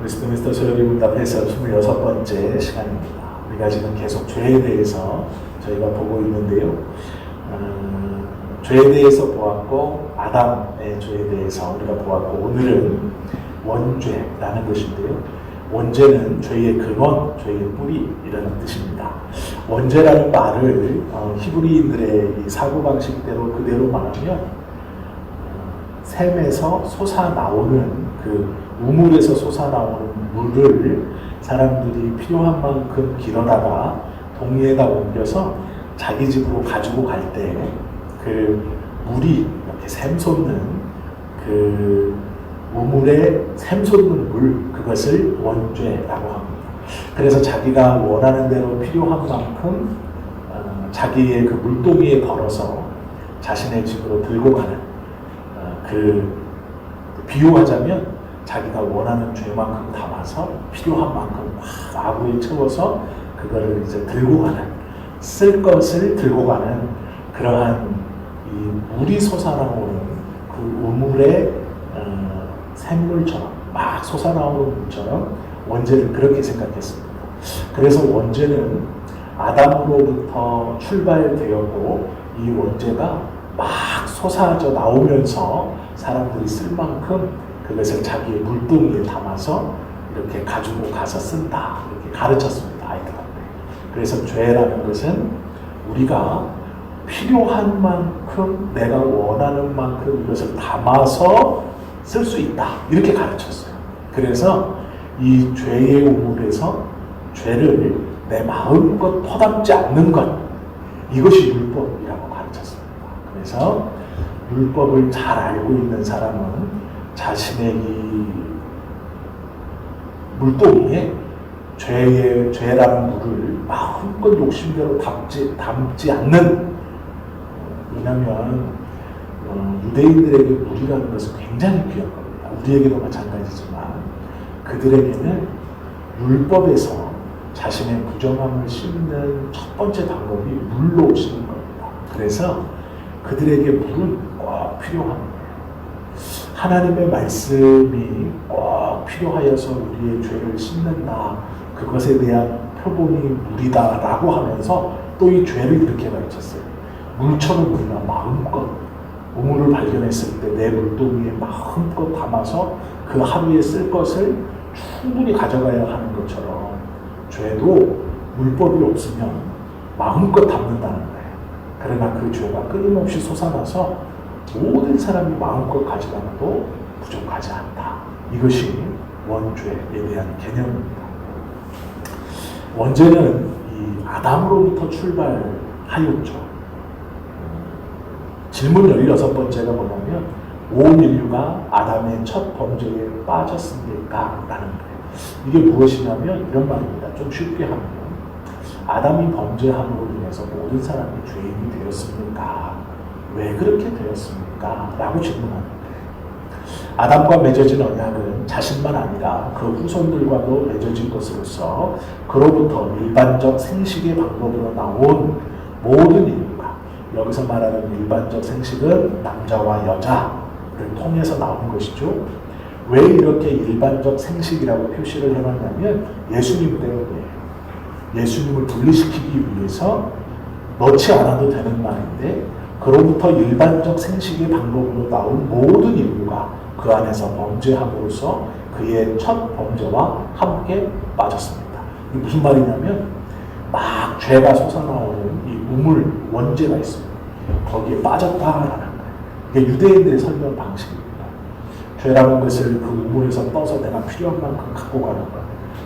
웨스트민스터 소요리 문답에서 26번째 시간입니다. 우리가 지금 계속 죄에 대해서 저희가 보고 있는데요. 죄에 대해서 보았고 아담의 죄에 대해서 우리가 보았고 오늘은 원죄라는 것인데요. 원죄는 죄의 근원, 죄의 뿌리라는 뜻입니다. 원죄라는 말을 히브리인들의 이 사고방식대로 그대로 말하면 샘에서 솟아나오는 그 우물에서 솟아나오는 물을 사람들이 필요한 만큼 길어다가 동리에다 옮겨서 자기 집으로 가지고 갈 때 그 물이 이렇게 샘솟는 그 우물에 샘솟는 물, 그것을 원죄라고 합니다. 그래서 자기가 원하는 대로 필요한 만큼 자기의 그 물동이에 걸어서 자신의 집으로 들고 가는 비유하자면 자기가 원하는 죄만큼 담아서 필요한 만큼 막 아구에 채워서 그거를 이제 들고 가는, 쓸 것을 들고 가는 그러한 이 물이 솟아나오는 그 우물의 샘물처럼 막 솟아나오는 물처럼 원죄를 그렇게 생각했습니다. 그래서 원죄는 아담으로부터 출발되었고 이 원죄가 막 솟아져 나오면서 사람들이 쓸 만큼 그것을 자기의 물동이에 담아서 이렇게 가지고 가서 쓴다, 이렇게 가르쳤습니다, 아이들한테. 그래서 죄라는 것은 우리가 필요한 만큼, 내가 원하는 만큼 이것을 담아서 쓸 수 있다, 이렇게 가르쳤어요. 그래서 이 죄의 우물에서 죄를 내 마음껏 퍼담지 않는 것, 이것이 율법이라고 가르쳤습니다. 그래서 율법을 잘 알고 있는 사람은 자신의 이 물동이에 죄라는 물을 마음껏 욕심대로 담지 않는, 왜냐하면 유대인들에게 물이라는 것은 굉장히 귀한 겁니다. 우리에게도 마찬가지지만 그들에게는 율법에서 자신의 부정함을 씻는 첫 번째 방법이 물로 씻는 겁니다. 그래서 그들에게 물은 꼭 필요한 거예요. 하나님의 말씀이 꼭 필요하여서 우리의 죄를 씻는다, 그것에 대한 표본이 물이다 라고 하면서 또 이 죄를 이렇게 가르쳤어요. 물처럼 우리가 마음껏 우물을 발견했을 때 내 물동이에 마음껏 담아서 그 하루에 쓸 것을 충분히 가져가야 하는 것처럼 죄도 물법이 없으면 마음껏 담는다는 거예요. 그러나 그 죄가 끊임없이 솟아나서 모든 사람이 마음껏 가져가도 부족하지 않다. 이것이 원죄에 대한 개념입니다. 원죄는 이 아담으로부터 출발하였죠. 질문 16번째가 뭐냐면 온 인류가 아담의 첫 범죄에 빠졌습니까? 라는 거예요. 이게 무엇이냐면 이런 말입니다. 좀 쉽게 하면 아담이 범죄함으로 인해서 모든 사람이 죄인이 되었습니까? 왜 그렇게 되었습니까? 라고 질문하는 거예요. 아담과 맺어진 언약은 자신만 아니라 그 후손들과도 맺어진 것으로서 그로부터 일반적 생식의 방법으로 나온 모든 인류가, 여기서 말하는 일반적 생식은 남자와 여자를 통해서 나온 것이죠. 왜 이렇게 일반적 생식이라고 표시를 해놨냐면 예수님 때문이에요. 예수님을 분리시키기 위해서 넣지 않아도 되는 말인데, 그로부터 일반적 생식의 방법으로 나온 모든 인류가 그 안에서 범죄함으로써 그의 첫 범죄와 함께 빠졌습니다. 이게 무슨 말이냐면 막 죄가 솟아나오는 이 우물, 원죄가 있습니다. 거기에 빠졌다라는 거예요. 이게 유대인들의 설명 방식입니다. 죄라는 것을 그 우물에서 떠서 내가 필요한 만큼 갖고 가는 것.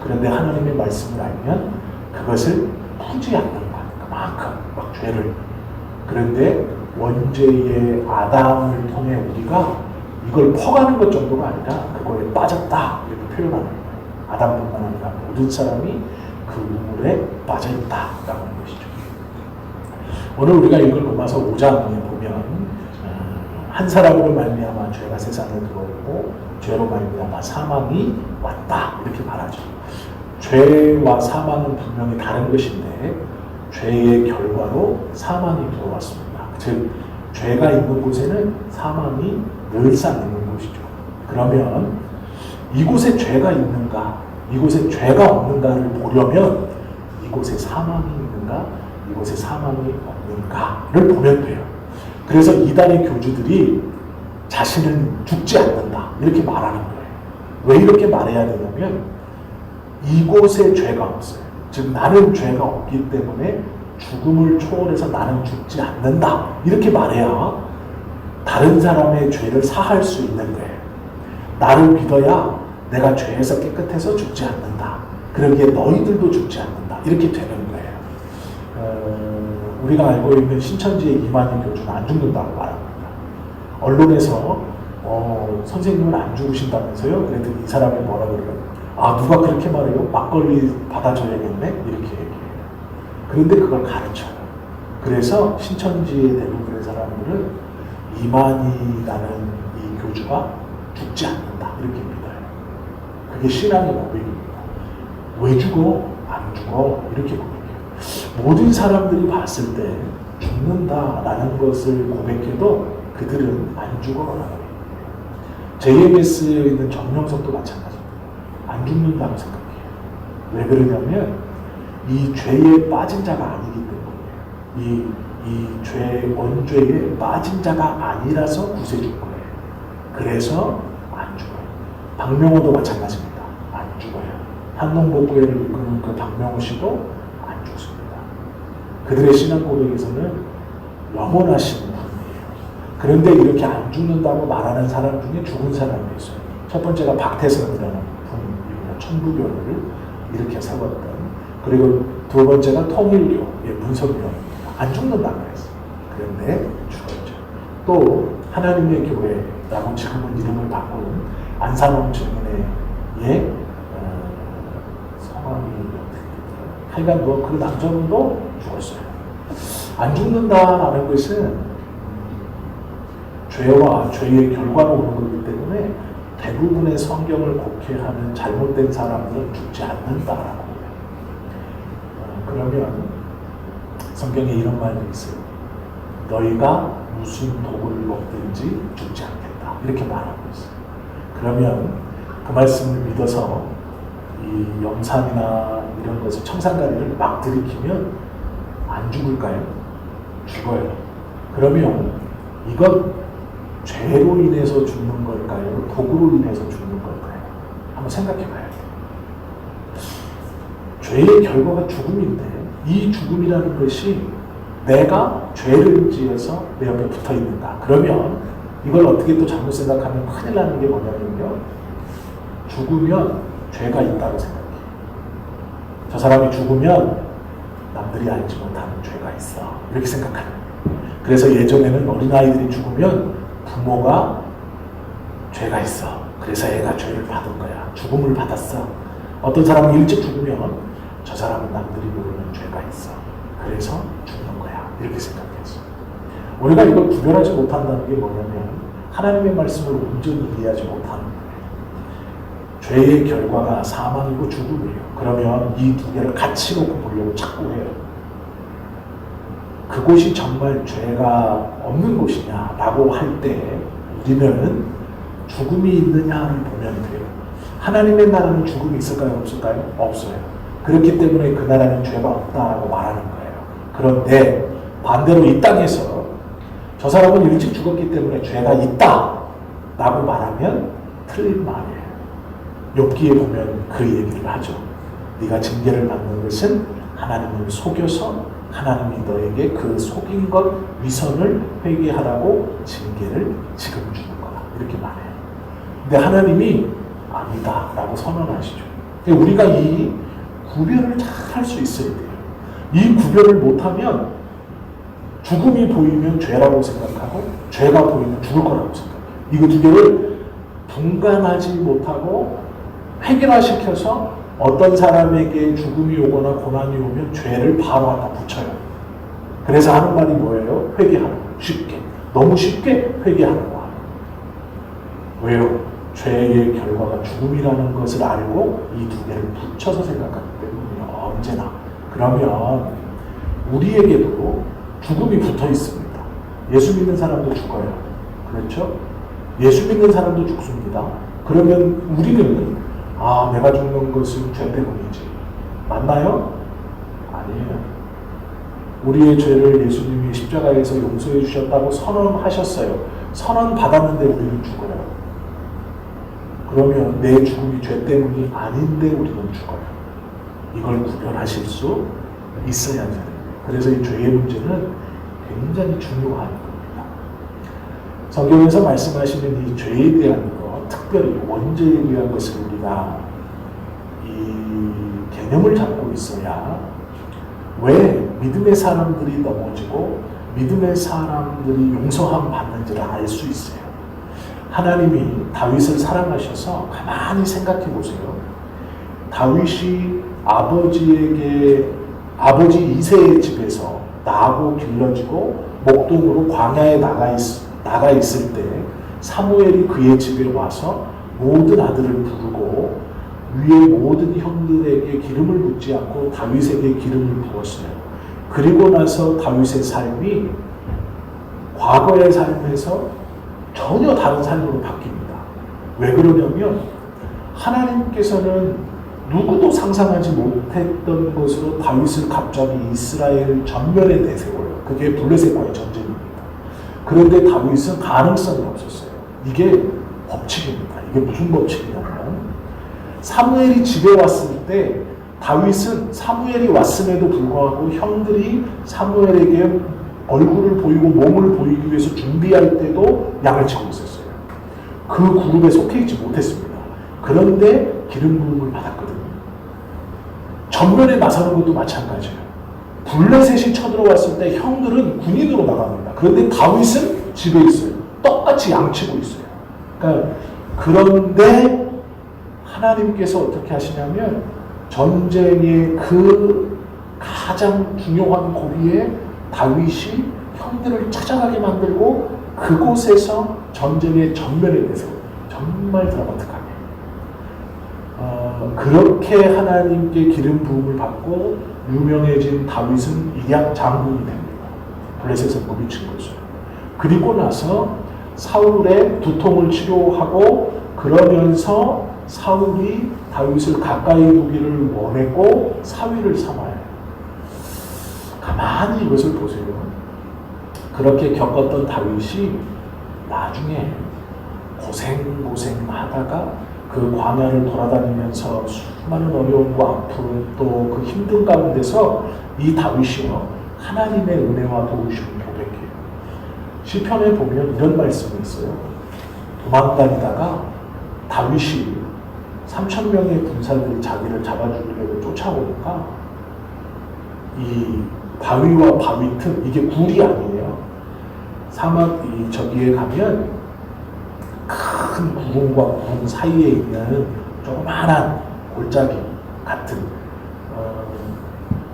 그런데 하나님의 말씀을 알면 그것을 푸지 않는 것. 그만큼 막 죄를. 그런데 원죄의 아담을 통해 우리가 이걸 퍼가는 것 정도가 아니라 그거에 빠졌다, 이렇게 표현하는 거예요. 아담뿐만 아니라 모든 사람이 그 우물에 빠져있다라고 하는 것이죠. 오늘 우리가 읽을 로마서 5장에 보면 한 사람으로 말미암아 죄가 세상에 들어오고 죄로 말미암아 사망이 왔다, 이렇게 말하죠. 죄와 사망은 분명히 다른 것인데 죄의 결과로 사망이 들어왔습니다. 즉 죄가 있는 곳에는 사망이 늘상 있는 것이죠. 그러면 이곳에 죄가 있는가, 이곳에 죄가 없는가를 보려면 이곳에 사망이 있는가, 이곳에 사망이 없는가를 보면 돼요. 그래서 이단의 교주들이 자신은 죽지 않는다 이렇게 말하는 거예요. 왜 이렇게 말해야 되냐면 이곳에 죄가 없어요. 즉 나는 죄가 없기 때문에 죽음을 초월해서 나는 죽지 않는다 이렇게 말해야 다른 사람의 죄를 사할 수 있는 거예요. 나를 믿어야 내가 죄에서 깨끗해서 죽지 않는다. 그러기에 너희들도 죽지 않는다. 이렇게 되는 거예요. 우리가 알고 있는 신천지의 이만희 교주는 안 죽는다고 말합니다. 언론에서 선생님은 안 죽으신다면서요? 그랬더니 이 사람이 뭐라 그래요? 아, 누가 그렇게 말해요? 막걸리 받아줘야겠네? 이렇게 얘기해요. 그런데 그걸 가르쳐요. 그래서 신천지의 대부분의 사람들은 이만희라는 이 교주가 죽지 않는다. 이렇게 믿어요. 그게 신앙의 고백입니다. 왜 죽어? 안 죽어. 이렇게 고백해요. 모든 사람들이 봤을 때 죽는다라는 것을 고백해도 그들은 안 죽어라고 해요. JMS에 있는 정명석도 마찬가지입니다. 안 죽는다고 생각해요. 왜 그러냐면 이 죄에 빠진 자가 아니기 때문이에요. 이 원죄에 빠진 자가 아니라서 구세 준 거예요. 그래서 안 죽어요. 박명호도 마찬가지입니다. 안 죽어요. 한농복구회를 이끄는 그 박명호 씨도 안 죽습니다. 그들의 신앙 고백에서는 영원하신 분이에요. 그런데 이렇게 안 죽는다고 말하는 사람 중에 죽은 사람이 있어요. 첫 번째가 박태선이라는 분입니다. 천부교를 이렇게 세웠던. 그리고 두 번째가 통일교, 문성교입니다. 안 죽는다고 했어요. 그런데 죽었죠. 또 하나님의 교회라고 지금은 이름을 바꾼 안산홍 증인의 성함이 하여간 그 남자분도 죽었어요. 안 죽는다라는 것은 죄와 죄의 결과로 오는 거기 때문에 대부분의 성경을 곡해하는 잘못된 사람들은 죽지 않는다라고 해요. 그러면 성경에 이런 말이 있어요. 너희가 무슨 독을 먹든지 죽지 않겠다. 이렇게 말하고 있어요. 그러면 그 말씀을 믿어서 이 염산이나 이런 것을 청산가리를 막 들이키면 안 죽을까요? 죽어요. 그러면 이건 죄로 인해서 죽는 걸까요? 독으로 인해서 죽는 걸까요? 한번 생각해 봐야 돼요. 죄의 결과가 죽음인데 이 죽음이라는 것이 내가 죄를 지어서 내 옆에 붙어 있는가? 그러면 이걸 어떻게 또 잘못 생각하면 큰일 나는 게 뭐냐면요. 죽으면 죄가 있다고 생각해요. 저 사람이 죽으면 남들이 알지 못하는 죄가 있어. 이렇게 생각하는 거예요. 그래서 예전에는 어린아이들이 죽으면 부모가 죄가 있어. 그래서 애가 죄를 받은 거야. 죽음을 받았어. 어떤 사람은 일찍 죽으면 저 사람은 남들이 모르는 죄가 있어. 그래서 죽는 거야. 이렇게 생각했어. 우리가 이걸 구별하지 못한다는 게 뭐냐면 하나님의 말씀을 온전히 이해하지 못하는 거예요. 죄의 결과가 사망이고 죽음이에요. 그러면 이 두 개를 같이 놓고 보려고 자꾸 해요. 그곳이 정말 죄가 없는 곳이냐라고 할 때 우리는 죽음이 있느냐를 보면 돼요. 하나님의 나라는 죽음이 있을까요? 없을까요? 없어요. 그렇기 때문에 그 나라는 죄가 없다라고 말하는 거예요. 그런데 반대로 이 땅에서 저 사람은 일찍 죽었기 때문에 죄가 있다라고 말하면 틀린 말이에요. 욥기에 보면 그 얘기를 하죠. 네가 징계를 받는 것은 하나님을 속여서 하나님이 너에게 그 속인 것 위선을 회개하라고 징계를 지금 주는 거다. 이렇게 말해요. 근데 하나님이 아니다라고 선언하시죠. 우리가 이 구별을 잘 할 수 있어야 돼요. 이 구별을 못하면 죽음이 보이면 죄라고 생각하고 죄가 보이면 죽을 거라고 생각해요. 이거 두 개를 분간하지 못하고 획일화시켜서 어떤 사람에게 죽음이 오거나 고난이 오면 죄를 바로 갖다 붙여요. 그래서 하는 말이 뭐예요? 회개하는 거예요. 쉽게. 너무 쉽게 회개하는 거예요. 왜요? 죄의 결과가 죽음이라는 것을 알고 이 두 개를 붙여서 생각하기 때문이에요. 언제나. 그러면 우리에게도 죽음이 붙어 있습니다. 예수 믿는 사람도 죽어요. 그렇죠? 예수 믿는 사람도 죽습니다. 그러면 우리는 내가 죽는 것은 죄 때문이지. 맞나요? 아니에요. 우리의 죄를 예수님이 십자가에서 용서해 주셨다고 선언하셨어요. 선언 받았는데 우리는 죽어요. 그러면 내 죽음이 죄 때문이 아닌데 우리는 죽어요. 이걸 구별하실 수 있어야 돼요. 그래서 이 죄의 문제는 굉장히 중요한 겁니다. 성경에서 말씀하시는 이 죄에 대한 것, 특별히 원죄에 대한 것을 우리가 이 개념을 잡고 있어야 왜 믿음의 사람들이 넘어지고 믿음의 사람들이 용서함 받는지를 알 수 있어요. 하나님이 다윗을 사랑하셔서 가만히 생각해 보세요. 다윗이 아버지 이새의 집에서 나고 길러지고 목동으로 광야에 나가 있을 때 사무엘이 그의 집에 와서 모든 아들을 부르고 위에 모든 형들에게 기름을 붓지 않고 다윗에게 기름을 부었어요. 그리고 나서 다윗의 삶이 과거의 삶에서 전혀 다른 삶으로 바뀝니다. 왜 그러냐면 하나님께서는 누구도 상상하지 못했던 것으로 다윗을 갑자기 이스라엘 전면에 내세워요. 그게 블레셋과의 전쟁입니다. 그런데 다윗은 가능성이 없었어요. 이게 법칙입니다. 이게 무슨 법칙이냐면 사무엘이 집에 왔을 때 다윗은 사무엘이 왔음에도 불구하고 형들이 사무엘에게 얼굴을 보이고 몸을 보이기 위해서 준비할 때도 양을 치고 있었어요. 그 그룹에 속해 있지 못했습니다. 그런데 기름 부음을 받았거든요. 전면에 나서는 것도 마찬가지예요. 블레셋이 쳐들어왔을 때 형들은 군인으로 나갑니다. 그런데 다윗은 집에 있어요. 똑같이 양치고 있어요. 그런데 하나님께서 어떻게 하시냐면 전쟁의 그 가장 중요한 고비에 다윗이 형들을 찾아가게 만들고 그곳에서 전쟁의 전면에 대해서 정말 드라마틱하게 그렇게 하나님께 기름 부음을 받고 유명해진 다윗은 일약 장군이 됩니다. 블레셋에서 무비친 것으로. 그리고 나서 사울의 두통을 치료하고 그러면서 사울이 다윗을 가까이 두기를 원했고 사위를 삼아요. 가만히 이것을 보세요. 그렇게 겪었던 다윗이 나중에 고생하다가 그 광야를 돌아다니면서 수많은 어려움과 아픔 또 그 힘든 가운데서 이 다윗이요 하나님의 은혜와 도우심을 고백해요. 시편에 보면 이런 말씀이 있어요. 도망다니다가 다윗이 3,000명의 군사들이 자기를 잡아주려고 쫓아오니까 이 바위와 바위 틈, 이게 굴이 아니에요. 사막 저기에 가면 큰 구름과 구름 사이에 있는 조그마한 골짜기 같은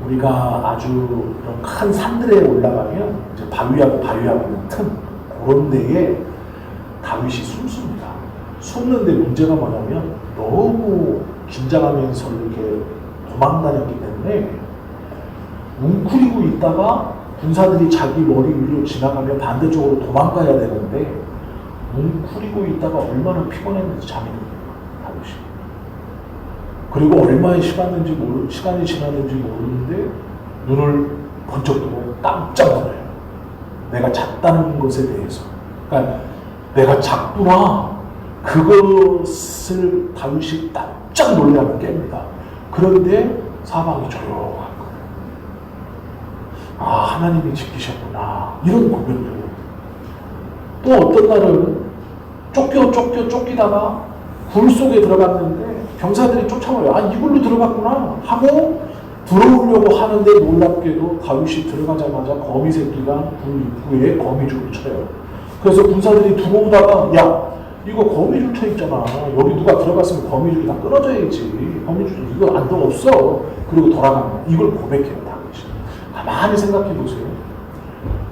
우리가 아주 이런 큰 산들에 올라가면 이제 바위하고 있는 틈 그런 데에 다윗이 숨습니다. 숨는데 문제가 뭐냐면 너무 긴장하면서 이렇게 도망다녔기 때문에 웅크리고 있다가 군사들이 자기 머리 위로 지나가면 반대쪽으로 도망가야 되는데 웅크리고 있다가 얼마나 피곤했는지 잠이 듭니다. 다윗이. 그리고 얼마의 시간이 지났는지 모르는데 눈을 번쩍 뜨고 깜짝 놀라요. 내가 잤다는 것에 대해서. 그러니까 내가 잤구나. 그것을 다윗이 깜짝 놀라면 깹니다. 그런데 사방이 조용한 거예요. 하나님이 지키셨구나. 이런 고백을. 또 어떤 날은 쫓기다가 굴 속에 들어갔는데 병사들이 쫓아와요. 이걸로 들어갔구나 하고 들어오려고 하는데 놀랍게도 다윗이 들어가자마자 거미 새끼가 굴 입구에 거미줄을 쳐요. 그래서 군사들이 들어오다가 이거 거미줄 쳐 있잖아. 여기 누가 들어갔으면 거미줄이 다 끊어져야지. 거미줄 이거 안동 없어. 그리고 돌아가면 이걸 고백해요. 다윗이. 가만히 생각해 보세요.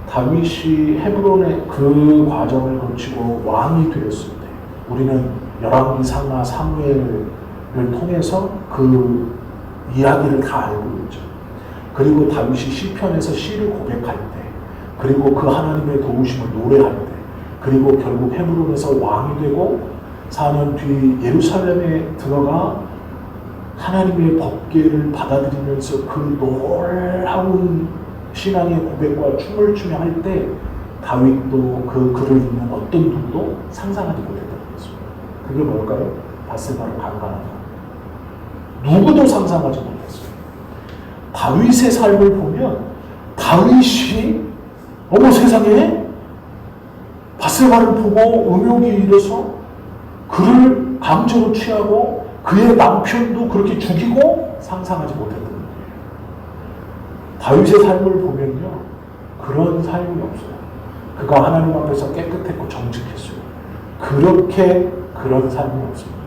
다윗이 헤브론의 그 과정을 거치고 왕이 되었을 때 우리는 열왕기 상하 사무엘을 통해서 그 이야기를 다 알고 있죠. 그리고 다윗이 시편에서 시를 고백할 때 그리고 그 하나님의 도우심을 노래할 때 그리고 결국 헤브론에서 왕이 되고 4년 뒤 예루살렘에 들어가 하나님의 법궤를 받아들이면서 그 놀라운 신앙의 고백과 춤을 추며 할 때 다윗도 그 글을 읽는 어떤 누구도 상상하지 못했다는 것입니다. 그게 뭘까요? 밧세바를 강간하다. 누구도 상상하지 못했어요. 다윗의 삶을 보면 다윗이 어머 세상에 밧세바를 보고 음욕이 일어서 그를 강제로 취하고 그의 남편도 그렇게 죽이고 상상하지 못했던 거예요. 다윗의 삶을 보면요, 그런 삶이 없어요. 그가 하나님 앞에서 깨끗했고 정직했어요. 그렇게 그런 삶이 없습니다.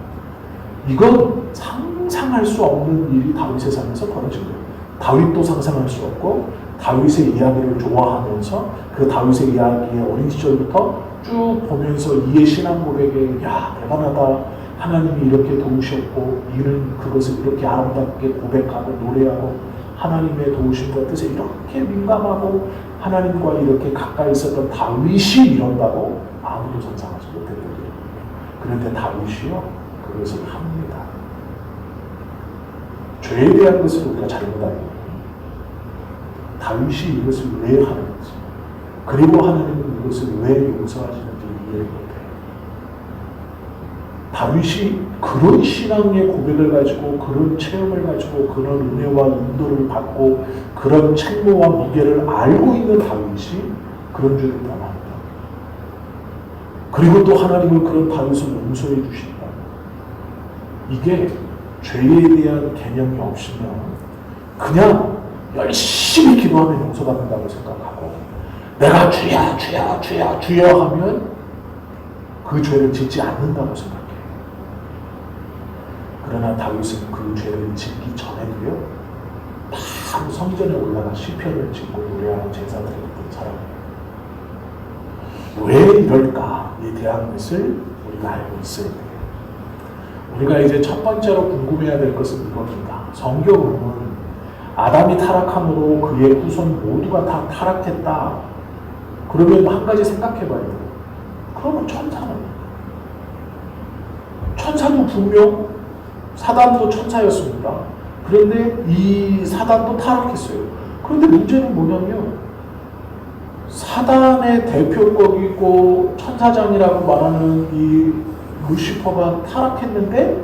이건 상상할 수 없는 일이 다윗의 삶에서 벌어진 거예요. 다윗도 상상할 수 없고 다윗의 이야기를 좋아하면서 그 다윗의 이야기의 어린 시절부터 쭉 보면서 이의 신앙 고백에 야 대단하다, 하나님이 이렇게 도우셨고 이는 그것을 이렇게 아름답게 고백하고 노래하고 하나님의 도우심과 뜻에 이렇게 민감하고 하나님과 이렇게 가까이 있었던 다윗이 이런다고 아무도 상상하지 못했던 거예요. 그런데 다윗이요 그것을 합니다. 죄에 대한 것을 우리가 잘못 알고 다윗이 이것을 왜 하는지, 그리고 하나님은 이것을 왜 용서하시는지 이해를 못해요. 다윗이 그런 신앙의 고백을 가지고 그런 체험을 가지고 그런 은혜와 인도를 받고 그런 책무와 무게를 알고 있는 다윗이 그런 죄를 범합니다. 그리고 또 하나님은 그런 다윗을 용서해 주신다. 이게 죄에 대한 개념이 없으면 그냥 열심히 기도하면 용서받는다고 생각하고 내가 주야 주야 주야 주여 하면 그 죄를 짓지 않는다고 생각해요. 그러나 다윗은 그 죄를 짓기 전에도요 바로 성전에 올라가 시편을 짓고 노래하는 제사들을 했던 사람이에요. 왜 이럴까에 대한 것을 우리가 알고 있어야 돼요. 우리가 이제 첫 번째로 궁금해야 될 것은 이겁니다. 성경은 아담이 타락함으로 그의 후손 모두가 다 타락했다. 그러면 한 가지 생각해 봐야 돼요. 그러면 천사도 분명 사단도 천사였습니다. 그런데 이 사단도 타락했어요. 그런데 문제는 뭐냐면 사단의 대표격이고 천사장이라고 말하는 이 루시퍼가 타락했는데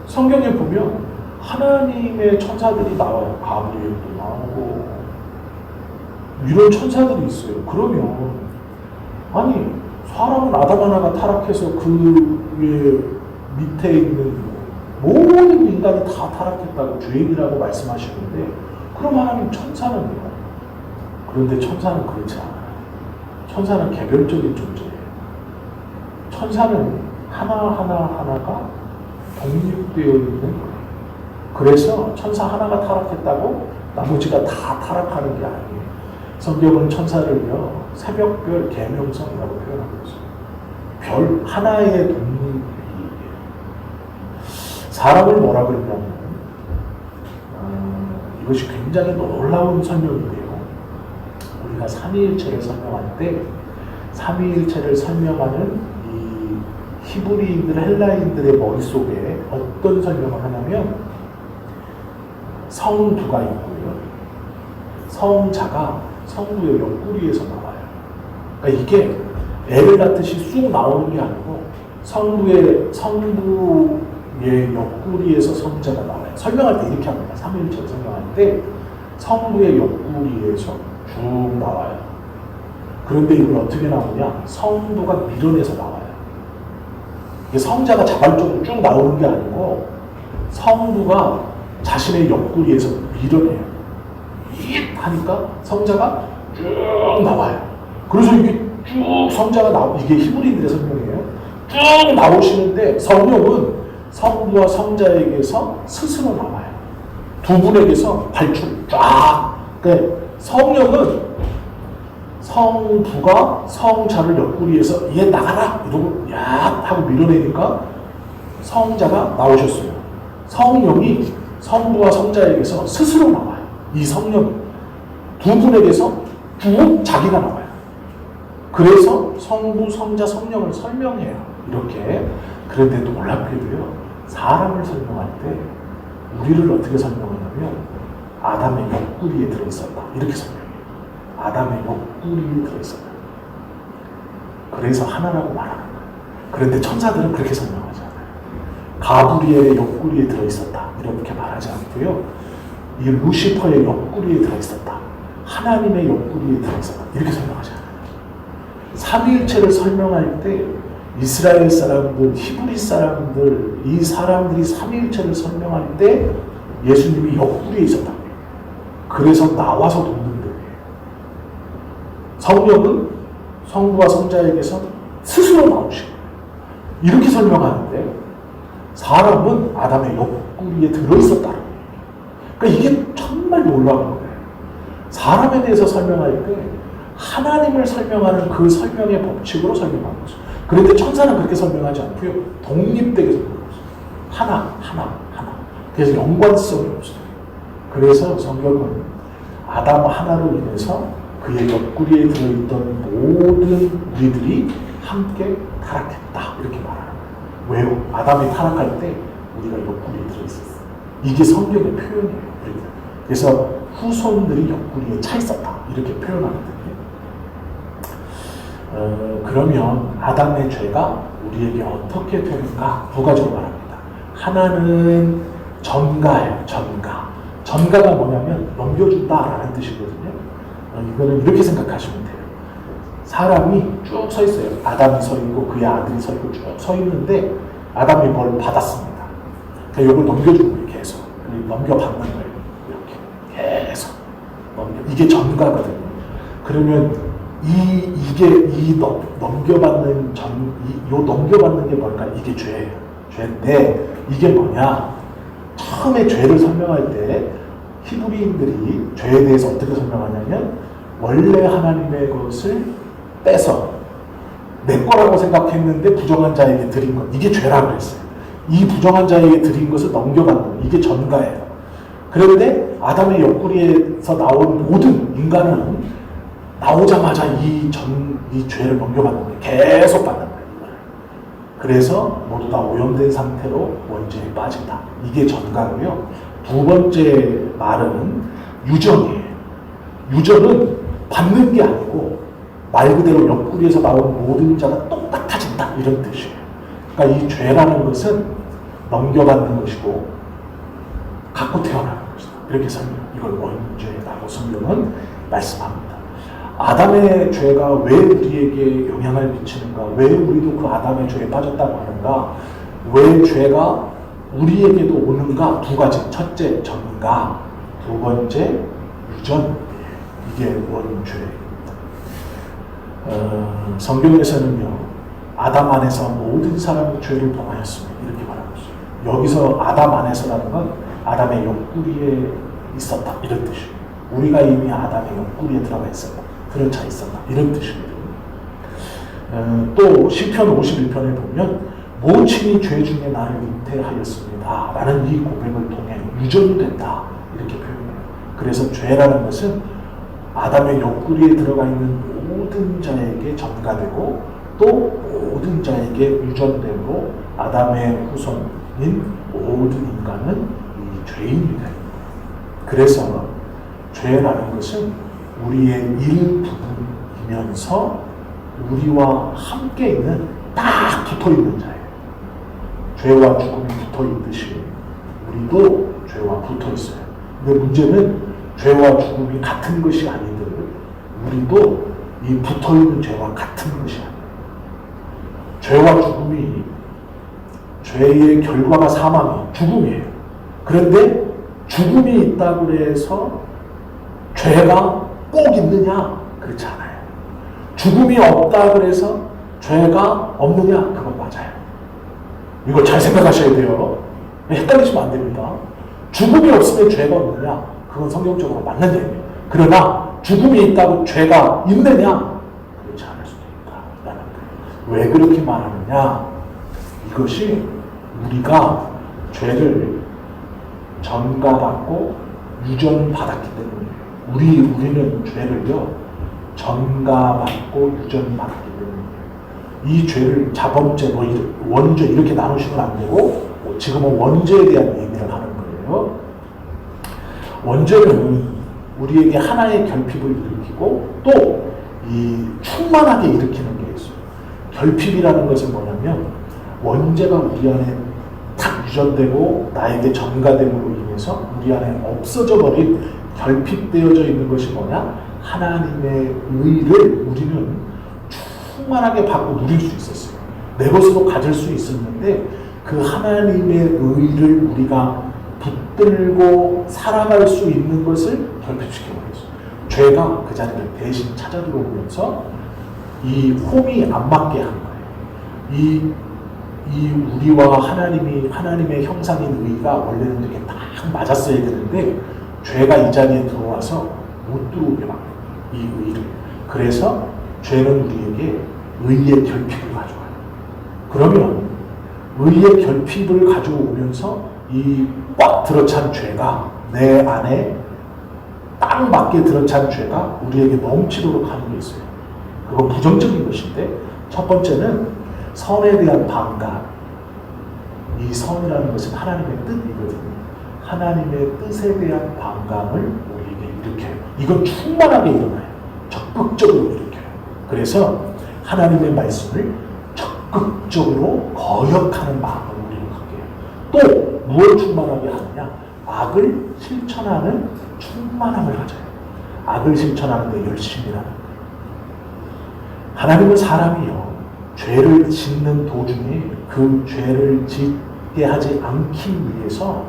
성경에 보면 하나님의 천사들이 나와요. 가브리엘도 나오고 이런 천사들이 있어요. 그러면 아니 사람은 아담 하나가 타락해서 그 밑에 있는 모든 인간이 다 타락했다고 죄인이라고 말씀하시는데 그럼 하나님 천사는요? 그런데 천사는 그렇지 않아요. 천사는 개별적인 존재예요. 천사는 하나가 독립되어 있는 거예요. 그래서 천사 하나가 타락했다고 나머지가 다 타락하는 게 아니에요. 성경은 천사를요 새벽별 계명성이라고 표현하고 있어요. 별 하나의 독립이에요. 사람을 뭐라 그러냐면 이것이 굉장히 놀라운 설명인데요. 우리가 삼위일체를 설명할 때 삼위일체를 설명하는 이 히브리인들, 헬라인들의 머릿속에 어떤 설명을 하냐면 성부가 있고요. 성자가 성부의 옆구리에서 나와요. 그러니까 이게 애를 낳듯이 쑥 나오는 게 아니고 성부의 옆구리에서 성자가 나와요. 설명할 때 이렇게 합니다. 삼위일체를 설명할 때 성부의 옆구리에서 쭉 나와요. 그런데 이걸 어떻게 나오냐? 성부가 밀어내서 나와요. 이게 성자가 자발적으로 쭉 나오는 게 아니고 성부가 자신의 옆구리에서 밀어내요. 하니까 성자가 쭉 나와요. 그래서 이게 쭉 성자가 이게 히브리인들의 설명이에요. 쭉 나오시는데 성령은 성부와 성자에게서 스스로 나와요. 두 분에게서 발출 쫙. 그러니까 성령은 성부가 성자를 옆구리에서 얘 나가라 이러고 야 하고 밀어내니까 성자가 나오셨어요. 성령이 성부와 성자에게서 스스로 나와요. 이 성령 두 분에게서 쭉 자기가 나와요. 그래서 성부, 성자, 성령을 설명해요. 이렇게 그런데 놀랍게도요, 사람을 설명할 때 우리를 어떻게 설명하냐면 아담의 옆구리에 들어있었다 이렇게 설명해요. 아담의 옆구리에 들어있었다. 그래서 하나라고 말하는 거예요. 그런데 천사들은 그렇게 설명하지 않아요. 가브리엘의 옆구리에 들어있었다 이렇게 말하지 않고요, 이 루시퍼의 옆구리에 들어있었다, 하나님의 옆구리에 들어있었다 이렇게 설명하지 않아요. 삼위일체를 설명할 때 이스라엘 사람들, 히브리 사람들, 이 사람들이 삼위일체를 설명할 때 예수님이 옆구리에 있었다. 그래서 나와서 돕는 거예요. 성령은 성부와 성자에게서 스스로 나오시고 이렇게 설명하는데 사람은 아담의 옆구리에 들어있었다는 거예요. 그러니까 이게 정말 놀라운 거예요. 사람에 대해서 설명할 때 하나님을 설명하는 그 설명의 법칙으로 설명하는 거죠. 그런데 천사는 그렇게 설명하지 않고요, 독립되게 설명하는 거죠. 하나. 그래서 연관성이 없어요. 그래서 성경은 아담 하나로 인해서 그의 옆구리에 들어있던 모든 우리들이 함께 타락했다 이렇게 말하는 거예요. 왜요? 아담이 타락할 때 우리가 옆구리에 들어있었어요. 이게 성경의 표현이에요. 그래서 후손들이 옆구리에 차 있었다 이렇게 표현하거든요. 그러면 아담의 죄가 우리에게 어떻게 되는가 두 가지로 말합니다. 하나는 전가예요. 전가가 뭐냐면 넘겨준다라는 뜻이거든요. 이거는 이렇게 생각하시면 돼요. 사람이 쭉 서 있어요. 아담이 서 있고 그의 아들이 서 있고 쭉 서 있는데 아담이 뭘 받았습니다. 그러니까 이걸 넘겨주는 거예요. 계속 넘겨받는 거예요. 이렇게 계속 이게 전가거든요. 그러면 넘겨받는 넘겨받는 게 뭘까? 이게 죄예요. 죄인데 이게 뭐냐? 처음에 죄를 설명할 때 히브리인들이 죄에 대해서 어떻게 설명하냐면 원래 하나님의 것을 빼서 내 거라고 생각했는데 부정한 자에게 드린 것, 이게 죄라고 했어요. 이 부정한 자에게 드린 것을 넘겨받는 것, 이게 전가예요. 그런데 아담의 옆구리에서 나온 모든 인간은 나오자마자 이 죄를 넘겨받는 거예요. 계속 받는 거예요. 그래서 모두 다 오염된 상태로 원죄에 빠진다. 이게 전가고요. 두 번째 말은 유전이에요. 유전은 받는 게 아니고 말 그대로 옆구리에서 나온 모든 자가 똑같아진다 이런 뜻이에요. 그러니까 이 죄라는 것은 넘겨받는 것이고 갖고 태어나는 것이다. 이렇게 이걸 원죄라고 성경은 말씀합니다. 아담의 죄가 왜 우리에게 영향을 미치는가? 왜 우리도 그 아담의 죄에 빠졌다고 하는가? 왜 죄가 우리에게도 오는가? 두 가지. 첫째, 전가. 두 번째, 유전. 이게 원죄입니다. 성경에서는요, 아담 안에서 모든 사람이 죄를 범하였습니다. 이렇게 말하고 있어요. 여기서 아담 안에서라는 건 아담의 옆구리에 있었다. 이런 뜻이에요. 우리가 이미 아담의 옆구리에 들어가 있었다. 들어차 있었다. 이런 뜻입니다. 또 시편 51편에 보면 모친이 죄 중에 나를 잉태하였습니다 라는 이 고백을 통해 유전이 된다 이렇게 표현해요. 그래서 죄라는 것은 아담의 옆구리에 들어가 있는 모든 자에게 전가되고 또 모든 자에게 유전되고 아담의 후손인 모든 인간은 이 죄인이 됩니다. 그래서 죄라는 것은 우리의 일부분이면서 우리와 함께 있는 딱 붙어있는 자예요. 죄와 죽음이 붙어있듯이 우리도 죄와 붙어있어요. 근데 문제는 죄와 죽음이 같은 것이 아니듯 우리도 이 붙어있는 죄와 같은 것이 아니에요. 죄와 죽음이 죄의 결과가 사망이에요. 죽음이에요. 그런데 죽음이 있다고 해서 죄가 꼭 있느냐? 그렇지 않아요. 죽음이 없다 그래서 죄가 없느냐? 그건 맞아요. 이걸 잘 생각하셔야 돼요. 헷갈리시면 안 됩니다. 죽음이 없으면 죄가 없느냐? 그건 성경적으로 맞는 얘기예요. 그러나 죽음이 있다고 죄가 있느냐? 그렇지 않을 수도 있다. 왜 그렇게 말하느냐? 이것이 우리가 죄를 전가받고 유전받았기 때문이에요. 우리는 죄를요 전가받고 유전받았기 때문이에요. 이 죄를 자범죄, 원죄 이렇게 나누시면 안 되고 지금은 원죄에 대한 얘기를 하는 거예요. 원죄는 우리에게 하나의 결핍을 일으키고 또 이 충만하게 일으키는 게 있어요. 결핍이라는 것은 뭐냐면 원죄가 우리 안에 탁 유전되고 나에게 전가됨으로 인해서 우리 안에 없어져 버린 결핍되어져 있는 것이 뭐냐? 하나님의 의를 우리는 충만하게 받고 누릴 수 있었어요. 내 것으로 가질 수 있었는데 그 하나님의 의를 우리가 붙들고 살아갈 수 있는 것을 결핍시켜버렸어요. 죄가 그 자리를 대신 찾아 들어오면서 이 홈이 안 맞게 한 거예요. 이 우리와 하나님의 형상인 의가 원래는 이렇게 딱 맞았어야 되는데 죄가 이 자리에 들어와서 못 들어오게 막아요. 이 의를. 그래서 죄는 우리에게 의의 결핍을 가져와요. 그러면 의의 결핍을 가져오면서 이 꽉 들어찬 죄가 내 안에 딱 맞게 들어찬 죄가 우리에게 넘치도록 하는 게 있어요. 그건 부정적인 것인데 첫 번째는 선에 대한 반감. 이 선이라는 것은 하나님의 뜻이거든요. 하나님의 뜻에 대한 반감을 우리에게 일으켜요. 이건 충만하게 일어나요. 적극적으로 일으켜요. 그래서 하나님의 말씀을 적극적으로 거역하는 마음을 우리는 갖게 해요. 또 무엇을 충만하게 하느냐? 악을 실천하는 충만함을 가져요. 악을 실천하는데 열심이라는 거예요. 하나님은 사람이요. 죄를 짓는 도중에 그 죄를 짓게 하지 않기 위해서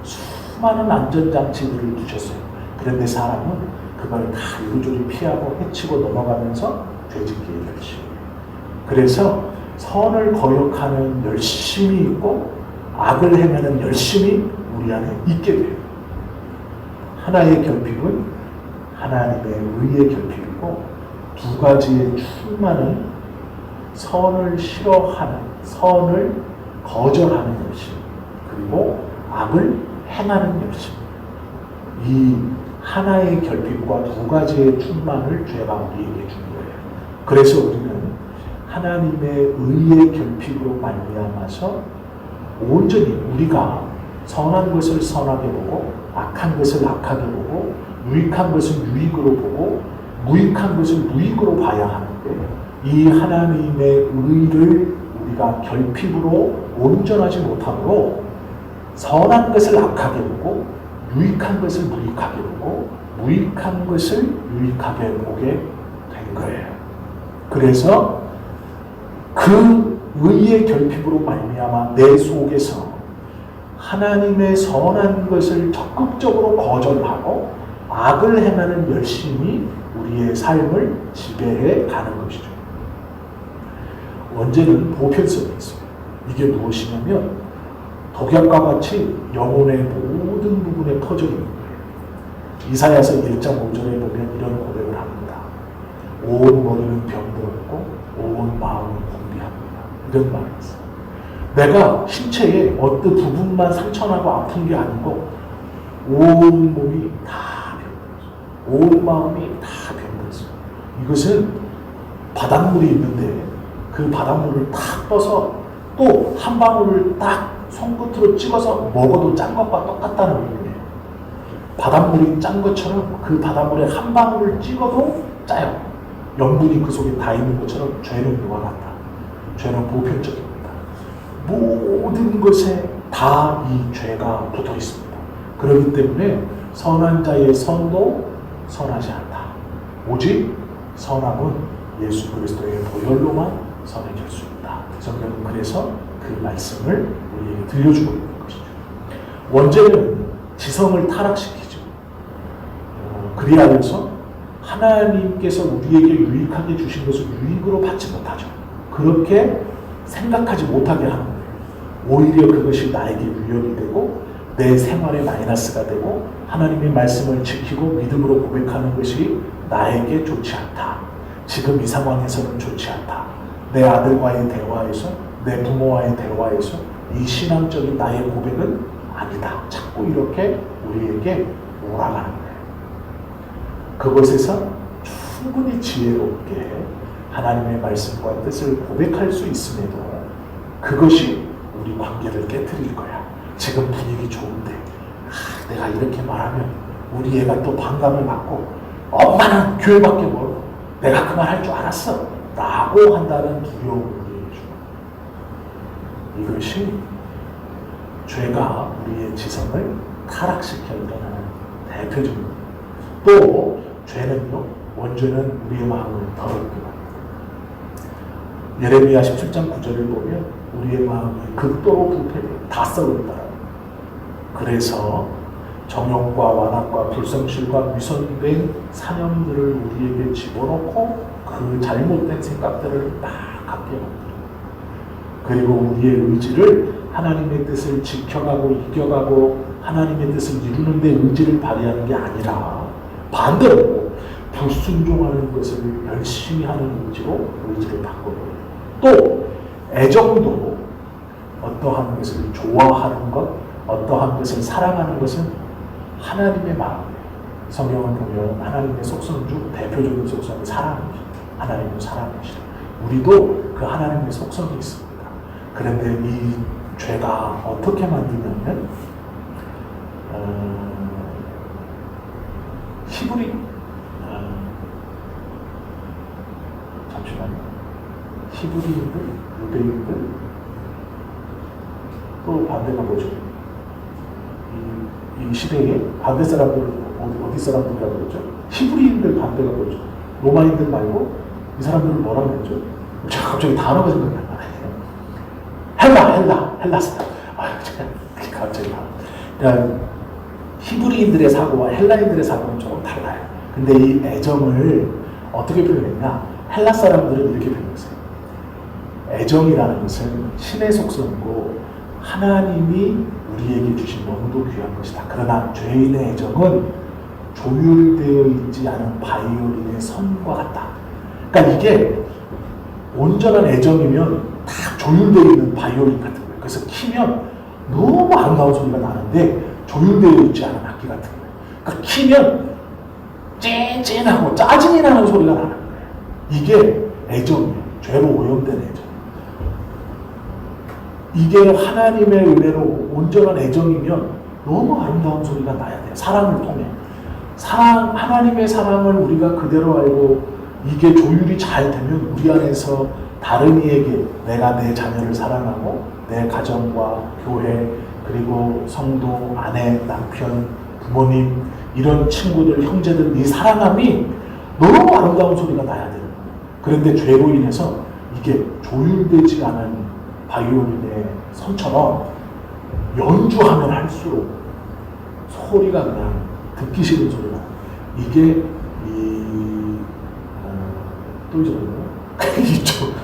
수많은 안전장치들을 두셨어요. 그런데 사람은 그걸 다 이리저리 피하고 해치고 넘어가면서 죄짓기에 열심히. 그래서 선을 거역하는 열심이 있고 악을 행하는 열심이 우리 안에 있게 돼요. 하나의 결핍은 하나님의 의의 결핍이고 두 가지의 충만은 선을 싫어하는, 선을 거절하는 열심, 그리고 악을 행하는 열심. 이 하나의 결핍과 두 가지의 충만을 죄가 우리에게 준 거예요. 그래서 우리는 하나님의 의의 결핍으로 말미암아서 온전히 우리가 선한 것을 선하게 보고 악한 것을 악하게 보고 유익한 것을 유익으로 보고 무익한 것을 무익으로 봐야 하는데 이 하나님의 의를 우리가 결핍으로 온전하지 못함으로 선한 것을 악하게 보고 유익한 것을 무익하게 보고 무익한 것을 유익하게 보게 된 거예요. 그래서 그 의의 결핍으로 말미암아 내 속에서 하나님의 선한 것을 적극적으로 거절하고 악을 행하는 열심이 우리의 삶을 지배해 가는 것이죠. 원죄는 보편성이 있어요. 이게 무엇이냐면 독약과 같이 영혼의 모든 부분에 퍼져 있는 거예요. 이사야서 1장 5절에 보면 이런 고백을 합니다. 온 머리는 병들었고 온 마음은 궁비합니다. 이런 말이 있어요. 내가 신체의 어떤 부분만 상처나고 아픈 게 아니고 온 몸이 다 병들었어요. 온 마음이 다 병들었어요. 이것은 바닷물이 있는데 그 바닷물을 탁 떠서 또 한 방울을 딱 손끝으로 찍어서 먹어도 짠 것과 똑같다는 의미예요. 바닷물이 짠 것처럼 그 바닷물에 한 방울을 찍어도 짜요. 염분이 그 속에 다 있는 것처럼 죄는 이와 같다. 죄는 보편적입니다. 모든 것에 다 이 죄가 붙어 있습니다. 그렇기 때문에 선한 자의 선도 선하지 않다. 오직 선함은 예수 그리스도의 보혈로만 선해질 수 있다. 성경은 그래서 그 말씀을 우리에게 들려주고 있는 것이죠. 원죄는 지성을 타락시키죠. 그리하여서 하나님께서 우리에게 유익하게 주신 것을 유익으로 받지 못하죠. 그렇게 생각하지 못하게 하는 거예요. 오히려 그것이 나에게 위협이 되고 내 생활에 마이너스가 되고 하나님의 말씀을 지키고 믿음으로 고백하는 것이 나에게 좋지 않다. 지금 이 상황에서는 좋지 않다. 내 아들과의 대화에서 내 부모와의 대화에서 이 신앙적인 나의 고백은 아니다. 자꾸 이렇게 우리에게 몰아가는 거예요. 그것에서 충분히 지혜롭게 하나님의 말씀과 뜻을 고백할 수 있음에도 그것이 우리 관계를 깨트릴 거야. 지금 분위기 좋은데 내가 이렇게 말하면 우리 애가 또 반감을 받고 엄마는 교회밖에 모르고 내가 그 말 할 줄 알았어 라고 한다는 두려움을 우리에게 주고, 이것이 죄가 우리의 지성을 타락시켜 일어나는 대표적인, 또 죄는요, 원죄는 우리의 마음을 더럽게 만듭니다. 예레미야 17장 9절을 보면 우리의 마음이 극도로 부패돼 다 썩었다. 그래서 정욕과 완악과 불성실과 위선된 사념들을 우리에게 집어넣고 그 잘못된 생각들을 막 갖게 만들어요. 그리고 우리의 의지를 하나님의 뜻을 지켜가고 이겨가고 하나님의 뜻을 이루는 데 의지를 발휘하는 게 아니라 반대로 불순종하는 것을 열심히 하는 의지를 바꿔버려요. 또 애정도 어떠한 것을 좋아하는 것, 어떠한 것을 사랑하는 것은 하나님의 마음이에요. 성경을 보면 하나님의 속성 중 대표적인 속성이 사랑입니다. 하나님의 사랑이시다. 우리도 그 하나님의 속성이 있습니다. 그런데 이 죄가 어떻게 만드냐면 히브리 잠시만요. 히브리인들, 유대인들, 또 반대가 뭐죠? 이 시대에 반대 사람들 어디 사람들이라고 그러죠? 히브리인들 반대가 뭐죠? 로마인들 말고 이 사람들을 뭐라고 그러죠? 갑자기 단어가 생각이 안 나요. 헬라 사람. 갑자기. 그러니까 히브리인들의 사고와 헬라인들의 사고는 조금 달라요. 근데 이 애정을 어떻게 표현했냐? 헬라 사람들은 이렇게 표현했어요. 애정이라는 것은 신의 속성이고 하나님이 우리에게 주신 너무도 귀한 것이다. 그러나 죄인의 애정은 조율되어 있지 않은 바이올린의 선과 같다. 그러니까 이게 온전한 애정이면 다 조율되어 있는 바이올린 같은 거예요. 그래서 키면 너무 아름다운 소리가 나는데 조율되어 있지 않은 악기 같은 거예요. 그러니까 키면 찐찐하고 짜증이 나는 소리가 나는 거예요. 이게 애정이에요. 죄로 오염된 애정. 이게 하나님의 은혜로 온전한 애정이면 너무 아름다운 소리가 나야 돼요. 사랑을 통해. 하나님의 사랑을 우리가 그대로 알고 이게 조율이 잘 되면 우리 안에서 다른 이에게 내가 내 자녀를 사랑하고 내 가정과 교회 그리고 성도, 아내, 남편, 부모님 이런 친구들, 형제들 이 사랑함이 너무 아름다운 소리가 나야 되는 거예요. 그런데 죄로 인해서 이게 조율되지 않은 바이올린의 선처럼 연주하면 할수록 소리가 그냥 듣기 싫은 소리가 이게 또 이쪽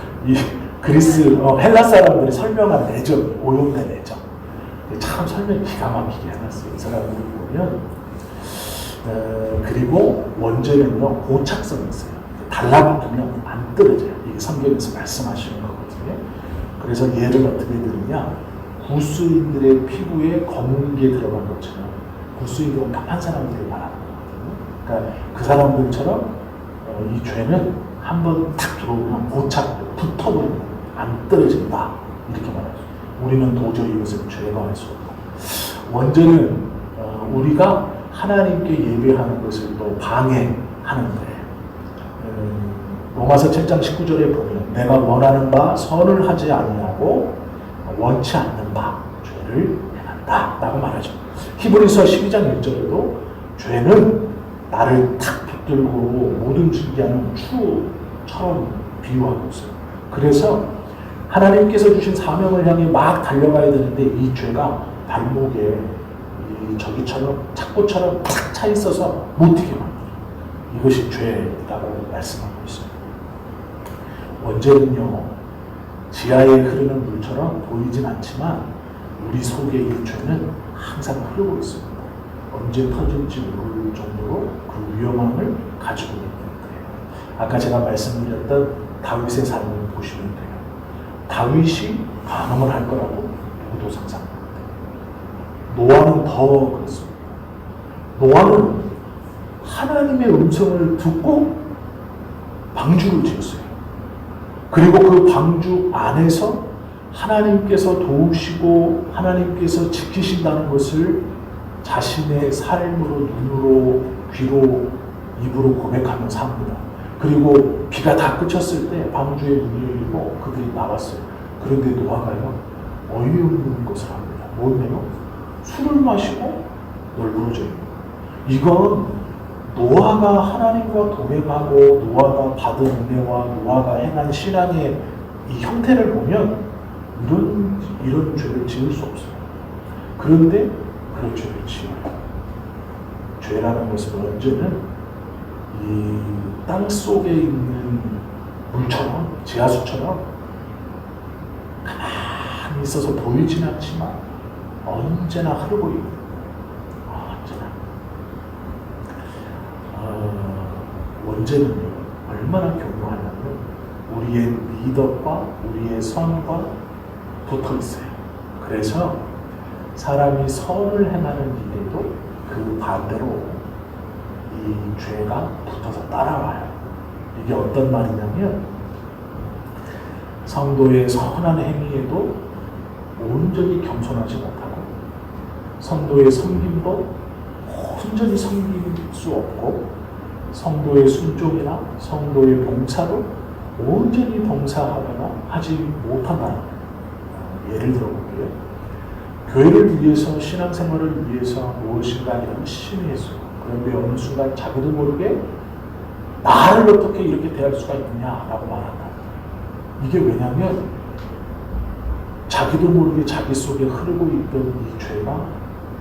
그리스 헬라 사람들이 설명한 애정, 오염된 애정 참 설명 기가 막히게 해놨어요. 이 사람들을 보면 그리고 원죄는요 고착성이 있어요. 달라붙으면 안 떨어져요. 이게 성경에서 말씀하시는 거거든요. 그래서 예를 어떻게 들으냐, 구스인들의 피부에 검은 게 들어간 것처럼, 구스인들은 까만 사람들을 말하는 거거든요. 그러니까 그 사람들처럼 이 죄는 한번 탁 들어오면 고착 붙어버리면 안 떨어진다 이렇게 말하죠. 우리는 도저히 이것을 죄가 할 수 없다. 원죄는 우리가 하나님께 예배하는 것을 또 방해하는데 로마서 7장 19절에 보면 내가 원하는 바 선을 하지 아니하고 원치 않는 바 죄를 행한다 라고 말하죠. 히브리서 12장 1절에도 죄는 나를 탁 붙들고 못 움직이게 하는 추처럼 비유하고 있어요. 그래서 하나님께서 주신 사명을 향해 막 달려가야 되는데 이 죄가 발목에 저기처럼 착고처럼 탁 차 있어서 못 뛰게 만들어요. 이것이 죄라고 말씀하고 있습니다. 원죄는요 지하에 흐르는 물처럼 보이진 않지만 우리 속에 이 죄는 항상 흐르고 있습니다. 언제 터질지 모를 정도로 그 위험함을 가지고 있는 거예요. 아까 제가 말씀드렸던 다윗의 삶을 보시면 돼요. 다윗이 간음을 할 거라고 누구도 상상 못해요. 노아는 더 그렇습니다. 노아는 하나님의 음성을 듣고 방주를 지었어요. 그리고 그 방주 안에서 하나님께서 도우시고 하나님께서 지키신다는 것을 자신의 삶으로, 눈으로, 귀로, 입으로 고백하며 삽니다. 그리고 비가 다 그쳤을 때 방주의 문이 열리고 그들이 나왔어요. 그런데 노아가요, 어이없는 것을 합니다. 뭐냐면 술을 마시고 널브러져 있는 거예요. 이건 노아가 하나님과 동행하고 노아가 받은 은혜와 노아가 행한 신앙의 이 형태를 보면 이런 죄를 지을 수 없어요. 그런데 그런 죄를 지어요. 죄라는 것은 언제는 이 땅 속에 있는 물처럼, 지하수처럼 가만히 있어서 보이진 않지만 언제나 흐르고 있는, 언제는요, 얼마나 교묘하냐면 우리의 미덕과 우리의 선과 붙어 있어요. 그래서 사람이 선을 행하는 일에도 그 반대로 이 죄가 붙어서 따라와요. 이게 어떤 말이냐면 성도의 선한 행위에도 온전히 겸손하지 못하고 성도의 섬김도 온전히 섬길 수 없고 성도의 순종이나 성도의 봉사도 온전히 봉사하거나 하지 못한다는 거예요. 예를 들어볼게요. 교회를 위해서, 신앙생활을 위해서 무엇인가 열심히 했어요. 그런데 어느 순간 자기도 모르게 나를 어떻게 이렇게 대할 수가 있느냐라고 말한다. 이게 왜냐하면 자기도 모르게 자기 속에 흐르고 있던 이 죄가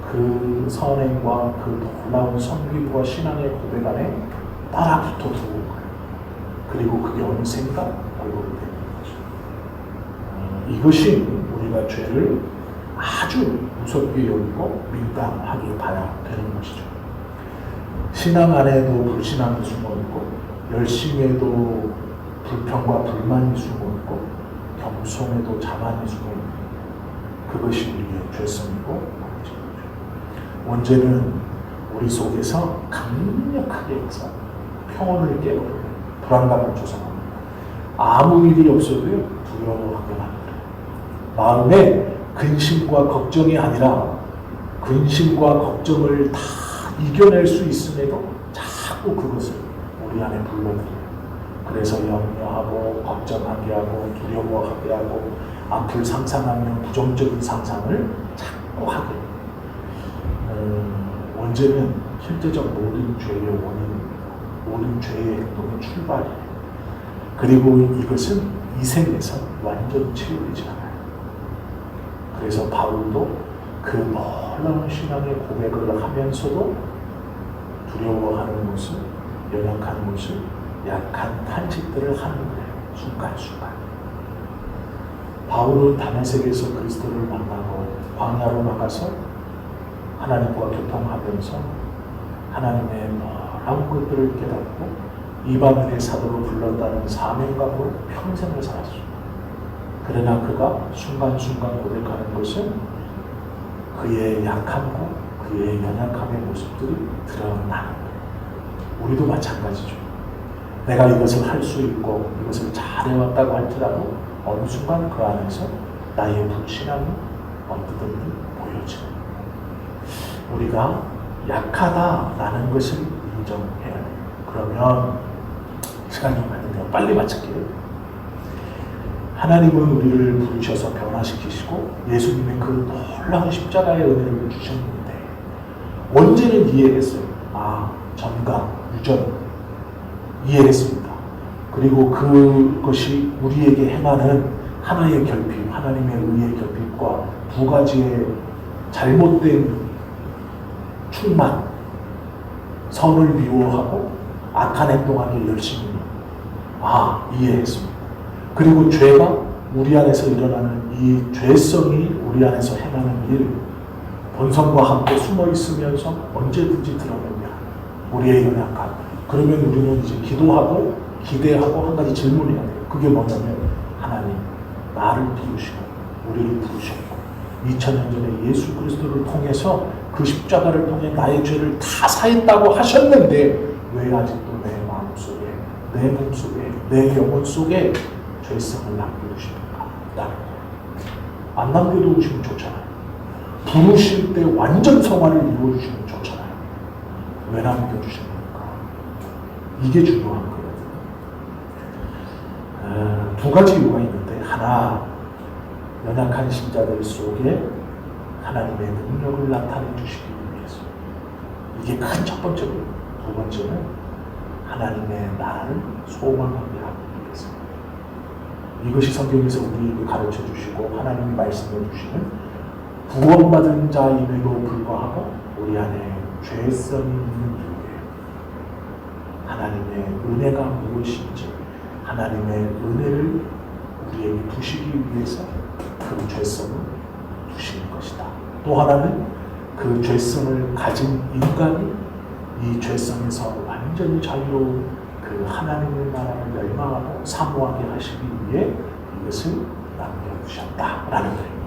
그 선행과 그 놀라운 섬김과 신앙의 고백 안에 따라 붙어 들어온 거예요. 그리고 그게 어느샌가 얼굴이 되는 거죠. 이것이 우리가 죄를 아주 무섭게 여기고 민감하게 봐야 되는 것이죠. 신앙 안에도 불신앙이 숨어있고 열심에도 불평과 불만이 숨어있고 겸손에도 자만이 숨어있고 그것이 우리의 죄성이고 문제는 우리 속에서 강력하게 해서 평온을 깨버려요. 불안감을 조성합니다. 아무 일이 없어도요 두려워하게 만들어요. 마음에 근심과 걱정이 아니라 근심과 걱정을 다 이겨낼 수 있음에도 자꾸 그것을 우리 안에 불러들여요. 그래서 염려하고 걱정하게 하고 두려워하게 하고 앞을 상상하며 부정적인 상상을 자꾸 하게 해요. 원죄는 실제적 모든 죄의 원인입니다. 모든 죄의 행동의 출발이에요. 그리고 이것은 이 생에서 완전 치유되지 않아요. 그래서 바울도 그 놀라운 신앙의 고백을 하면서도 두려워하는 모습, 연약한 모습, 약한 탄식들을 하는 거예요. 순간순간. 바울은 다메섹에서 그리스도를 만나고 광야로 나가서 하나님과 교통하면서 하나님의 놀라운 것들을 깨닫고 이방인의 사도로 불렀다는 사명감으로 평생을 살았습니다. 그러나 그가 순간순간 고백하는 것은 그의 약함과 그의 연약함의 모습들이 드러나는 거예요. 우리도 마찬가지죠. 내가 이것을 할 수 있고 이것을 잘해왔다고 할지라도 어느 순간 그 안에서 나의 불신앙이 언뜻언뜻 보여지는 거예요. 우리가 약하다라는 것을 인정해야 돼요. 그러면 시간이 많은데요. 빨리 마칠게요. 하나님은 우리를 부르셔서 변화시키시고 예수님의 그 놀라운 십자가의 은혜를 주셨는데 원죄는 이해했어요. 전가, 유전 이해했습니다. 그리고 그것이 우리에게 행하는 하나의 결핍, 하나님의 의의 결핍과 두 가지의 잘못된 충만, 선을 미워하고 악한 행동하기 열심히 이해했습니다. 그리고 죄가 우리 안에서 일어나는 이 죄성이 우리 안에서 행하는 일, 본성과 함께 숨어 있으면서 언제든지 드러냅니다. 우리의 연약함. 그러면 우리는 이제 기도하고 기대하고 한 가지 질문해야 돼요. 그게 뭐냐면 하나님, 나를 부르시고 우리를 부르셨고 2000년 전에 예수 그리스도를 통해서 그 십자가를 통해 나의 죄를 다 사했다고 하셨는데 왜 아직도 내 마음속에, 내 몸속에, 내 영혼 속에 죄성을 남겨두십니까? 라는 거예요. 안 남겨두시면 좋잖아요. 부르실 때 완전 성화를 이루어주시면 좋잖아요. 왜 남겨주십니까? 이게 중요한 거거든요. 두 가지 이유가 있는데, 하나, 연약한 신자들 속에 하나님의 능력을 나타내 주시기 위해서. 이게 큰 첫 번째고, 두 번째는 하나님의 나라를 소망하게 하기 위해서. 이것이 성경에서 우리에게 가르쳐 주시고 하나님이 말씀해 주시는 구원받은 자임에도 불구하고 우리 안에 죄성이 있는 이유예요. 하나님의 은혜가 무엇인지, 하나님의 은혜를 우리에게 두시기 위해서 그 죄성을 두시는 것이다. 또 하나는 그 죄성을 가진 인간이 이 죄성에서 완전히 자유로운 그 하나님의 나라를 열망하고 사모하게 하시기 위해 이것을 남겨두셨다라는 거예요.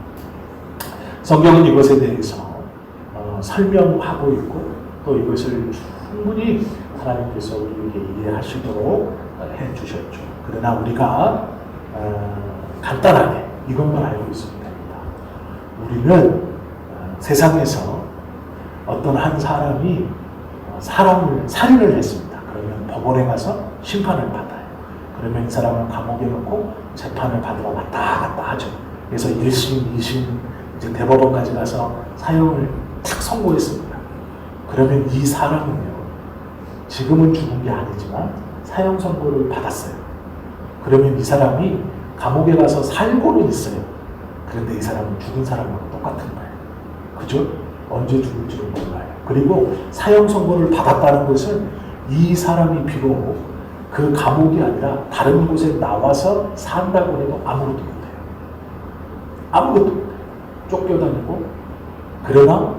성경은 이것에 대해서 설명하고 있고 또 이것을 충분히 하나님께서 우리에게 이해하시도록 해주셨죠. 그러나 우리가 간단하게 이것만 알고 있으면 됩니다. 우리는 세상에서 어떤 한 사람이 사람을 살인을 했습니다. 그러면 법원에 가서 심판을 받아요. 그러면 이 사람을 감옥에 넣고 재판을 받으러 왔다 갔다 하죠. 그래서 1심, 2심, 이제 대법원까지 가서 사형을 탁 선고했습니다. 그러면 이 사람은요, 지금은 죽은 게 아니지만 사형 선고를 받았어요. 그러면 이 사람이 감옥에 가서 살고는 있어요. 그런데 이 사람은 죽은 사람하고 똑같은 거예요. 그죠? 언제 죽을지는 몰라요. 그리고 사형 선고를 받았다는 것은 이 사람이 비록 그 감옥이 아니라 다른 곳에 나와서 산다고 해도 아무것도 못해요. 아무것도 못해요. 쫓겨다니고. 그러나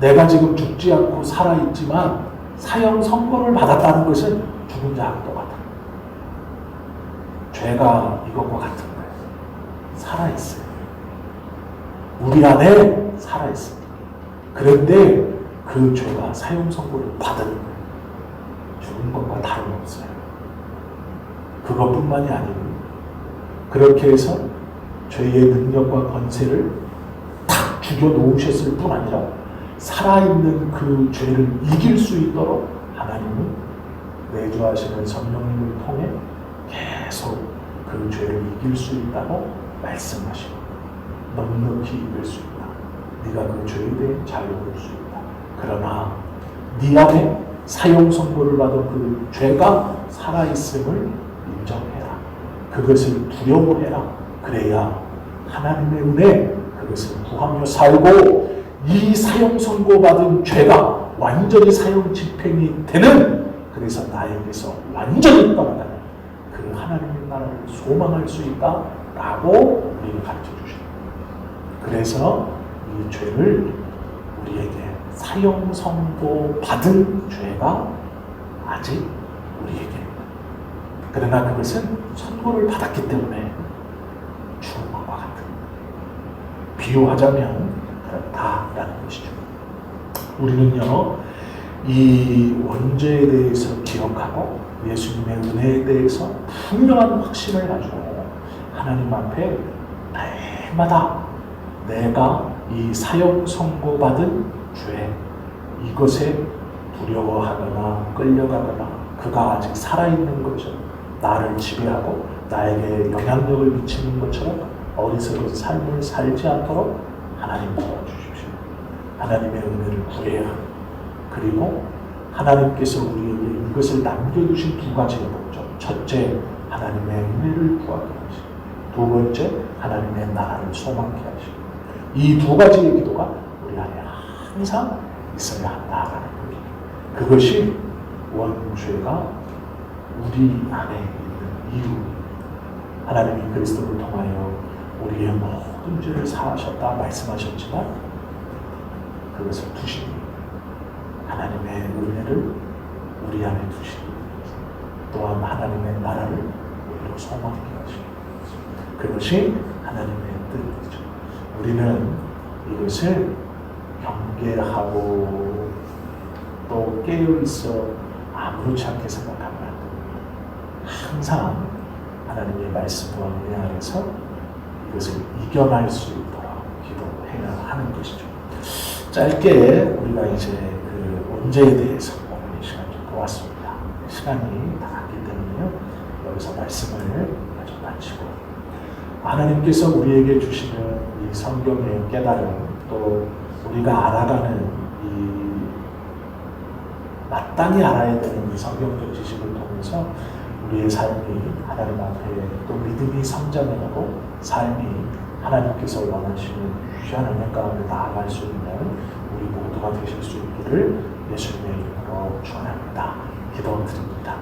내가 지금 죽지 않고 살아있지만 사형 선고를 받았다는 것은 죽은 자하고 똑같아요. 죄가 이것과 같은 거예요. 살아있어요. 우리 안에 살아있습니다. 그런데 그 죄가 사형 선고를 받은 거예요. 죽은 것과 다름없어요. 그것뿐만이 아니고 그렇게 해서 죄의 능력과 권세를 탁 죽여놓으셨을 뿐 아니라 살아있는 그 죄를 이길 수 있도록 하나님은 내주하시는 성령님을 통해 계속 그 죄를 이길 수 있다고 말씀하시고 넉넉히 이길 수 있다. 네가 그 죄에 대해 자유로울 수 있다. 그러나 네 안에 사형 선고를 받은 그 죄가 살아있음을 인정해라. 그것을 두려워해라. 그래야 하나님의 은혜 그것을 구하며 살고 이 사형 선고 받은 죄가 완전히 사형 집행이 되는, 그래서 나에게서 완전히 떠나가는 그 하나님의 나라를 소망할 수 있다라고 우리를 가르쳐 주십니다. 그래서 이 죄를 우리에게 사형 선고 받은 죄가 아직 우리에게, 그러나 그것은 선고를 받았기 때문에 죽은 것과 같은, 비유하자면 그렇다라는 것이죠. 우리는요, 이 원죄에 대해서 기억하고 예수님의 은혜에 대해서 분명한 확신을 가지고 하나님 앞에 날마다 내가 이 사형 선고받은 죄, 이것에 두려워하거나 끌려가거나 그가 아직 살아있는 것처럼 나를 지배하고 나에게 영향력을 미치는 것처럼 어리석은 삶을 살지 않도록 하나님 도와주십시오. 하나님의 은혜를 구해야 합니다. 그리고 하나님께서 우리에게 이것을 남겨주신 두 가지의 목적. 첫째, 하나님의 은혜를 구하게 하시고, 두 번째, 하나님의 나라를 소망케 하시고, 이 두 가지의 기도가 우리 안에 항상 있어야 한다라는 겁니다. 그것이 원죄가 우리 안에 있는 이유. 하나님이 그리스도를 통하여 우리의 모든 죄를 사하셨다 말씀하셨지만 그것을 두시니 하나님의 은혜를 우리 안에 두시니 또한 하나님의 나라를 우리로 소망하게 하시니 그것이 하나님의 뜻이죠. 우리는 이것을 경계하고 또 깨어있어 아무렇지 않게 생각하면 안 됩니다. 항상 하나님의 말씀과 은혜 아래서 이것을 이겨낼 수 있도록 기도해야 하는 것이죠. 짧게 우리가 이제 그 언제에 대해서 오늘 이 시간 좀 보았습니다. 시간이 다 갔기 때문에요. 여기서 말씀을 마저 마치고 하나님께서 우리에게 주시는 이 성경의 깨달음 또 우리가 알아가는 이 마땅히 알아야 되는 이 성경적 지식을 통해서 우리의 삶이 하나님 앞에 또 믿음이 성장하고 삶이 하나님께서 원하시는 귀한 은혜 가운데 나아갈 수 있는 우리 모두가 되실 수 있기를 예수님의 이름으로 축원합니다. 기도드립니다.